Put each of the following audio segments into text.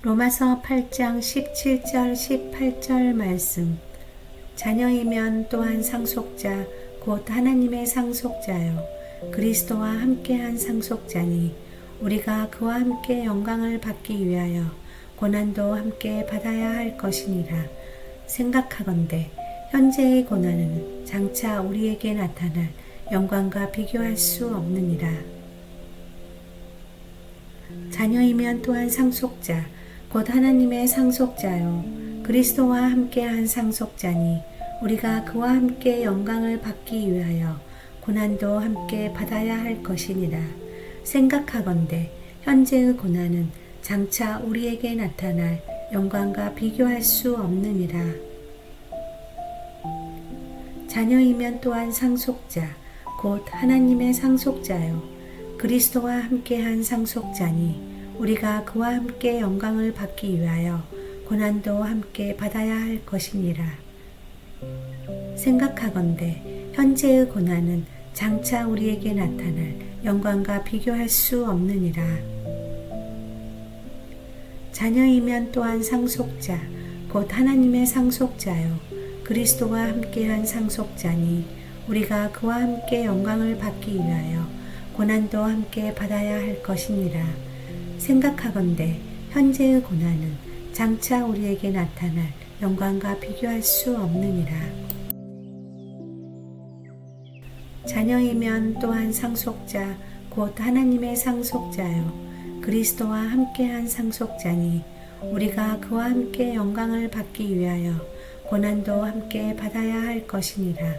로마서 8장 17절 18절 말씀. 자녀이면 또한 상속자 곧 하나님의 상속자요 그리스도와 함께한 상속자니 우리가 그와 함께 영광을 받기 위하여 고난도 함께 받아야 할 것이니라. 생각하건대 현재의 고난은 장차 우리에게 나타날 영광과 비교할 수 없느니라. 자녀이면 또한 상속자 곧 하나님의 상속자요 그리스도와 함께한 상속자니 우리가 그와 함께 영광을 받기 위하여 고난도 함께 받아야 할 것이니라. 생각하건대 현재의 고난은 장차 우리에게 나타날 영광과 비교할 수 없느니라. 자녀이면 또한 상속자 곧 하나님의 상속자요 그리스도와 함께한 상속자니 우리가 그와 함께 영광을 받기 위하여 고난도 함께 받아야 할 것이니라. 생각하건대 현재의 고난은 장차 우리에게 나타날 영광과 비교할 수 없느니라. 자녀이면 또한 상속자 곧 하나님의 상속자요 그리스도와 함께한 상속자니 우리가 그와 함께 영광을 받기 위하여 고난도 함께 받아야 할 것이니라. 생각하건대 현재의 고난은 장차 우리에게 나타날 영광과 비교할 수 없느니라. 자녀이면 또한 상속자 곧 하나님의 상속자요 그리스도와 함께한 상속자니 우리가 그와 함께 영광을 받기 위하여 고난도 함께 받아야 할 것이니라.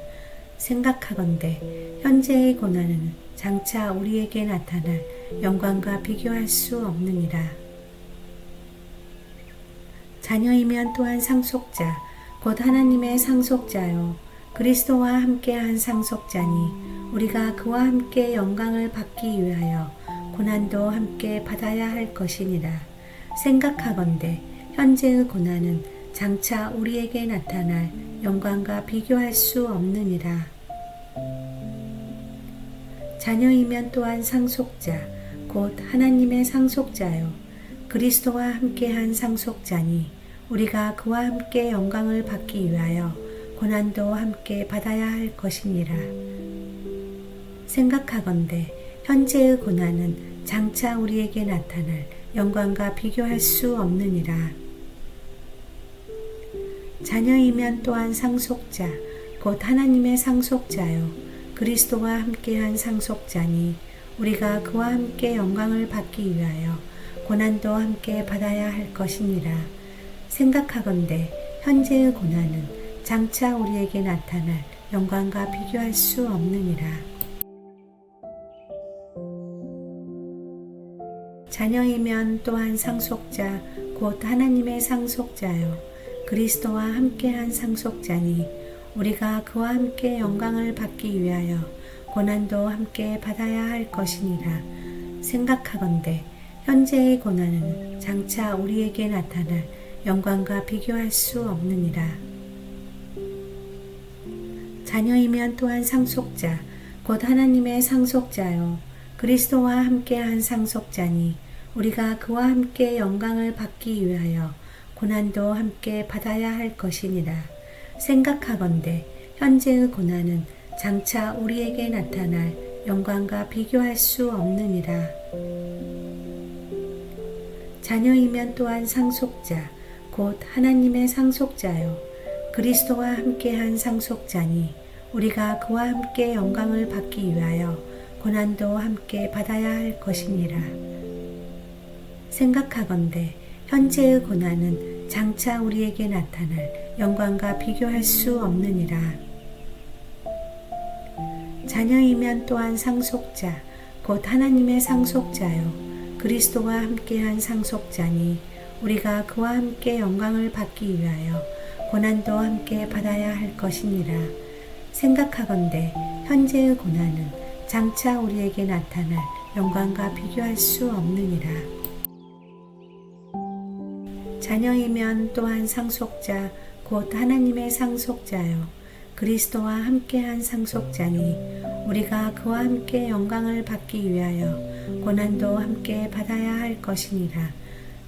생각하건대 현재의 고난은 장차 우리에게 나타날 영광과 비교할 수 없느니라. 자녀이면 또한 상속자 곧 하나님의 상속자요 그리스도와 함께한 상속자니 우리가 그와 함께 영광을 받기 위하여 고난도 함께 받아야 할 것이니라. 생각하건대 현재의 고난은 장차 우리에게 나타날 영광과 비교할 수 없느니라. 자녀이면 또한 상속자 곧 하나님의 상속자요 그리스도와 함께한 상속자니 우리가 그와 함께 영광을 받기 위하여 고난도 함께 받아야 할 것이니라. 생각하건대 현재의 고난은 장차 우리에게 나타날 영광과 비교할 수 없느니라. 자녀이면 또한 상속자 곧 하나님의 상속자요 그리스도와 함께한 상속자니 우리가 그와 함께 영광을 받기 위하여 고난도 함께 받아야 할 것이니라. 생각하건대 현재의 고난은 장차 우리에게 나타날 영광과 비교할 수 없느니라. 자녀이면 또한 상속자 곧 하나님의 상속자요 그리스도와 함께한 상속자니 우리가 그와 함께 영광을 받기 위하여 고난도 함께 받아야 할 것이니라. 생각하건대 현재의 고난은 장차 우리에게 나타날 영광과 비교할 수 없느니라. 자녀이면 또한 상속자 곧 하나님의 상속자요 그리스도와 함께한 상속자니 우리가 그와 함께 영광을 받기 위하여 고난도 함께 받아야 할 것이니라. 생각하건대 현재의 고난은 장차 우리에게 나타날 영광과 비교할 수 없느니라. 자녀이면 또한 상속자 곧 하나님의 상속자요 그리스도와 함께한 상속자니 우리가 그와 함께 영광을 받기 위하여 고난도 함께 받아야 할 것이니라. 생각하건대 현재의 고난은 장차 우리에게 나타날 영광과 비교할 수 없느니라. 자녀이면 또한 상속자 곧 하나님의 상속자요 그리스도와 함께한 상속자니 우리가 그와 함께 영광을 받기 위하여 고난도 함께 받아야 할 것이니라. 생각하건대 현재의 고난은 장차 우리에게 나타날 영광과 비교할 수 없느니라. 자녀이면 또한 상속자 곧 하나님의 상속자요 그리스도와 함께한 상속자니 우리가 그와 함께 영광을 받기 위하여 고난도 함께 받아야 할 것이니라.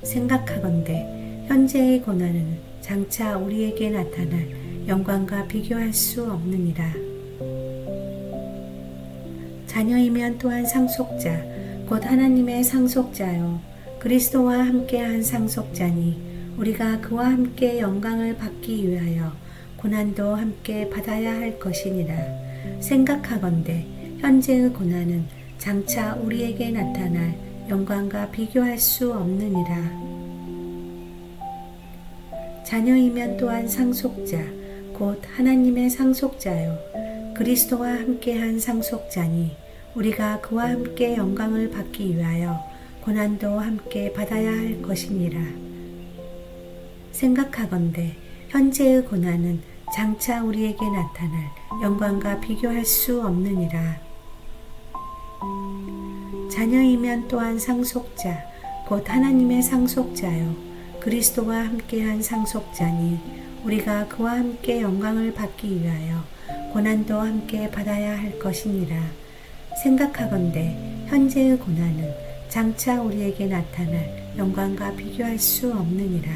생각하건대 현재의 고난은 장차 우리에게 나타날 영광과 비교할 수 없느니라. 자녀이면 또한 상속자 곧 하나님의 상속자요 그리스도와 함께한 상속자니 우리가 그와 함께 영광을 받기 위하여 고난도 함께 받아야 할 것이니라. 생각하건대 현재의 고난은 장차 우리에게 나타날 영광과 비교할 수 없느니라. 자녀이면 또한 상속자 곧 하나님의 상속자요 그리스도와 함께한 상속자니 우리가 그와 함께 영광을 받기 위하여 고난도 함께 받아야 할 것이니라. 생각하건대 현재의 고난은 장차 우리에게 나타날 영광과 비교할 수 없느니라. 자녀이면 또한 상속자 곧 하나님의 상속자요 그리스도와 함께한 상속자니 우리가 그와 함께 영광을 받기 위하여 고난도 함께 받아야 할 것이니라. 생각하건대 현재의 고난은 장차 우리에게 나타날 영광과 비교할 수 없느니라.